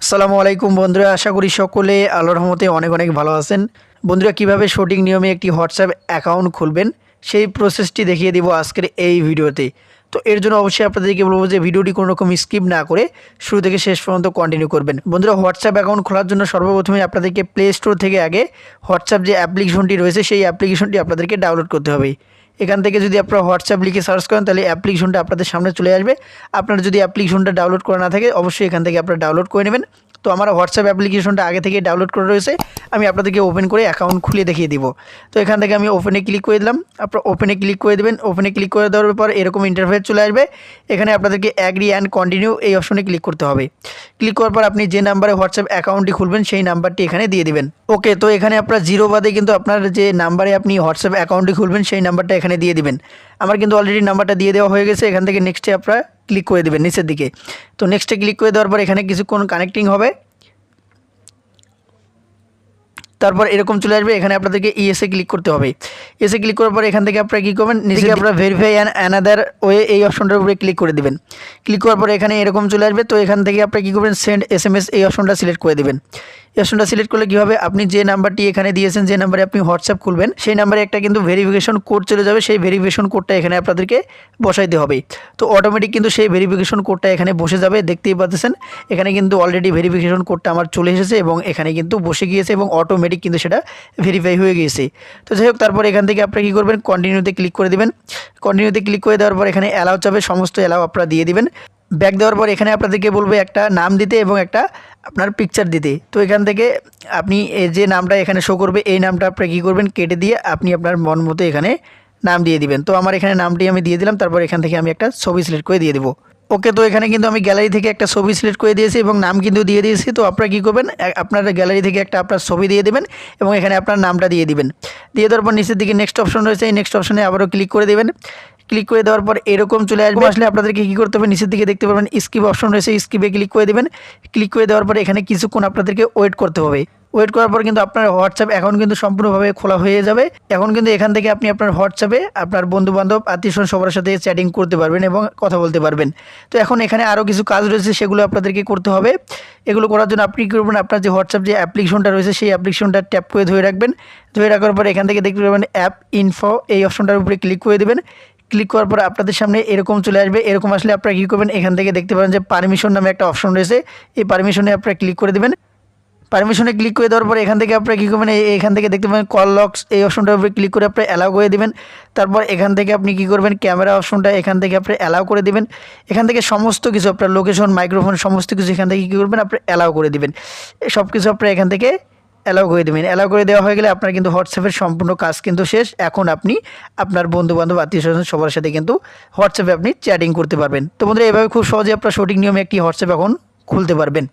আসসালামু আলাইকুম বন্ধুরা, আশা করি সকলে আল্লাহর রহমতে অনেক অনেক ভালো আছেন। বন্ধুরা, কিভাবে সঠিক নিয়মে একটি হোয়াটসঅ্যাপ অ্যাকাউন্ট খুলবেন সেই প্রসেসটি দেখিয়ে দিব আজকের এই ভিডিওতে। তো এর জন্য অবশ্যই আপনাদেরকে বলবো যে ভিডিওটি কোনো রকম স্কিপ না করে শুরু থেকে শেষ পর্যন্ত কন্টিনিউ করবেন। বন্ধুরা, হোয়াটসঅ্যাপ অ্যাকাউন্ট খোলার জন্য সর্বপ্রথমে আপনাদেরকে প্লে স্টোর থেকে আগে হোয়াটসঅ্যাপ যে অ্যাপ্লিকেশনটি রয়েছে সেই অ্যাপ্লিকেশনটি আপনাদেরকে ডাউনলোড করতে হবে। এখান থেকে যদি আপনারা হোয়াটসঅ্যাপ লিখে সার্চ করেন তাহলে অ্যাপ্লিকেশনটা আপনাদের সামনে চলে আসবে। আপনারা যদি অ্যাপ্লিকেশনটা ডাউনলোড করা না থাকে অবশ্যই এখান থেকে আপনারা ডাউনলোড করে নেবেন। তো আমার হোয়াটসঅ্যাপ অ্যাপ্লিকেশনটা আগে থেকে ডাউনলোড করা রয়েছে, আমি আপনাদেরকে ওপেন করে অ্যাকাউন্ট খুলে দেখিয়ে দিব। তো এখান থেকে আমি ওপেনে ক্লিক করে দিলাম। আপনারা ওপেনে ক্লিক করে দেবেন। ওপেনে ক্লিক করে দেওয়ার পর এরকম ইন্টারফেস চলে আসবে। এখানে আপনাদেরকে অ্যাগ্রি অ্যান্ড কন্টিনিউ এই অপশনে ক্লিক করতে হবে। ক্লিক করার পর আপনি যে নাম্বারে হোয়াটসঅ্যাপ অ্যাকাউন্টটি খুলবেন সেই নাম্বারটি এখানে দিয়ে দিবেন। ওকে, তো এখানে আপনার জিরো বাদে কিন্তু আপনার যে নাম্বারে আপনি হোয়াটসঅ্যাপ অ্যাকাউন্টটি খুলবেন সেই নাম্বারটা এখানে দিয়ে দিবেন। আমার কিন্তু অলরেডি নাম্বারটা দিয়ে দেওয়া হয়ে গেছে। এখান থেকে নেক্সটে আপনারা ক্লিক করে দেবেন নিচের দিকে। তো নেক্সটে ক্লিক করে দেওয়ার পর এখানে কিছুক্ষণ কানেক্টিং হবে। তারপর এরকম চলে আসবে। এখানে আপনাদেরকে ইএসএ ক্লিক করতে হবে। এসে ক্লিক করার পর এখান থেকে আপনারা কী করবেন, নিজেকে আপনারা ভেরিফাই অ্যান্ড অ্যানাদার ওয়ে এই অপশনটার উপরে ক্লিক করে দেবেন। ক্লিক করার পর এখানে এরকম চলে আসবে। তো এখান থেকে আপনারা কী করবেন, সেন্ড এসএমএস এই অপশনটা সিলেক্ট করে দেবেন। এই অপশনটা সিলেক্ট করলে কী হবে, আপনি যে নাম্বারটি এখানে দিয়েছেন, যে নাম্বারে আপনি হোয়াটসঅ্যাপ খুলবেন সেই নাম্বারে একটা কিন্তু ভেরিফিকেশন কোড চলে যাবে। সেই ভেরিফিকেশন কোডটা এখানে আপনাদেরকে বসাইতে হবে। তো অটোমেটিক কিন্তু সেই ভেরিফিকেশন কোডটা এখানে বসে যাবে। দেখতেই পাচ্ছেন এখানে কিন্তু অলরেডি ভেরিফিকেশন কোডটা আমার চলে এসেছে এবং এখানে কিন্তু বসে গিয়েছে এবং অটোমেটিক কিন্তু সেটা ভেরিফাই হয়ে গিয়েছে। তো যাই হোক, তারপর এখান থেকে আপনারা কী করবেন, কন্টিনিউতে ক্লিক করে দেবেন। কন্টিনিউতে ক্লিক করে দেওয়ার পর এখানে অ্যালাউ চাবে, সমস্ত অ্যালাউ আপনারা দিয়ে দিবেন। ব্যাক দেওয়ার পর এখানে আপনাদেরকে বলবে একটা নাম দিতে এবং একটা আপনার পিকচার দিতে। তো এখান থেকে আপনি যে নামটা এখানে শো করবে এই নামটা আপনারা কী করবেন, কেটে দিয়ে আপনি আপনার মন মতো এখানে নাম দিয়ে দিবেন। তো আমার এখানে নামটি আমি দিয়ে দিলাম। তারপর এখান থেকে আমি একটা ছবি সিলেক্ট করে দিয়ে দেবো। ওকে, তো এখানে কিন্তু আমি গ্যালারি থেকে একটা ছবি সিলেক্ট করে দিয়েছি এবং নাম কিন্তু দিয়ে দিয়েছি। তো আপনারা কী করবেন, আপনার গ্যালারি থেকে একটা আপনার ছবি দিয়ে দেবেন এবং এখানে আপনার নামটা দিয়ে দিবেন। দিয়ে দেওয়ার পর নিচের দিকে নেক্সট অপশন রয়েছে, এই নেক্সট অপশনে আবারও ক্লিক করে দেবেন। ক্লিক করে দেওয়ার পর এরকম চলে আসবে। আসলে আপনাদেরকে কী করতে হবে, নিচের দিকে দেখতে পাবেন স্কিপ অপশন রয়েছে, স্কিপে ক্লিক করে দেবেন। ক্লিক করে দেওয়ার পর এখানে কিছুক্ষণ আপনাদেরকে ওয়েট করতে হবে। ওয়েট করার পর কিন্তু আপনার হোয়াটসঅ্যাপ অ্যাকাউন্ট কিন্তু সম্পূর্ণভাবে খোলা হয়ে যাবে। এখন কিন্তু এখান থেকে আপনি আপনার হোয়াটসঅ্যাপে আপনার বন্ধুবান্ধব আত্মীয়স্বজন সবার সাথে চ্যাটিং করতে পারবেন এবং কথা বলতে পারবেন। তো এখন এখানে আরও কিছু কাজ রয়েছে, সেগুলো আপনাদেরকে করতে হবে। এগুলো করার জন্য আপনি কী করবেন, আপনার যে হোয়াটসঅ্যাপ যে অ্যাপ্লিকেশনটা রয়েছে সেই অ্যাপ্লিকেশনটা ট্যাপ করে ধরে রাখবেন। ধরে রাখার পর এখান থেকে দেখতে পাবেন অ্যাপ ইনফো এই অপশনটার উপরে ক্লিক করে দেবেন। ক্লিক করার পর আপনাদের সামনে এরকম চলে আসবে। এরকম আসলে আপনারা কী করবেন, এখান থেকে দেখতে পাবেন যে পারমিশন নামে একটা অপশন রয়েছে, এই পারমিশনে আপনারা ক্লিক করে দেবেন। পারমিশনে ক্লিক করে দেওয়ার পর এখান থেকে আপনারা কী করবেন, এখান থেকে দেখতে পাবেন কল লক্স এই অপশনটার উপরে ক্লিক করে আপনারা অ্যালাউ করে দেবেন। তারপর এখান থেকে আপনি কী করবেন, ক্যামেরা অপশনটা এখান থেকে আপনি অ্যালাউ করে দেবেন। এখান থেকে সমস্ত কিছু আপনার লোকেশন, মাইক্রোফোন সমস্ত কিছু এখান থেকে কী করবেন, আপনি অ্যালাউ করে দেবেন। সব কিছু আপনারা এখান থেকে অ্যালাউ করে দেবেন। অ্যালাউ করে দেওয়া হয়ে গেলে আপনার কিন্তু হোয়াটসঅ্যাপের সম্পূর্ণ কাজ কিন্তু শেষ। এখন আপনি আপনার বন্ধুবান্ধব আত্মীয়স্বজন সবার সাথে কিন্তু হোয়াটসঅ্যাপে আপনি চ্যাটিং করতে পারবেন। তো বন্ধুরা, এভাবে খুব সহজে আপনার সঠিক নিয়মে একটি হোয়াটসঅ্যাপ এখন খুলতে পারবেন।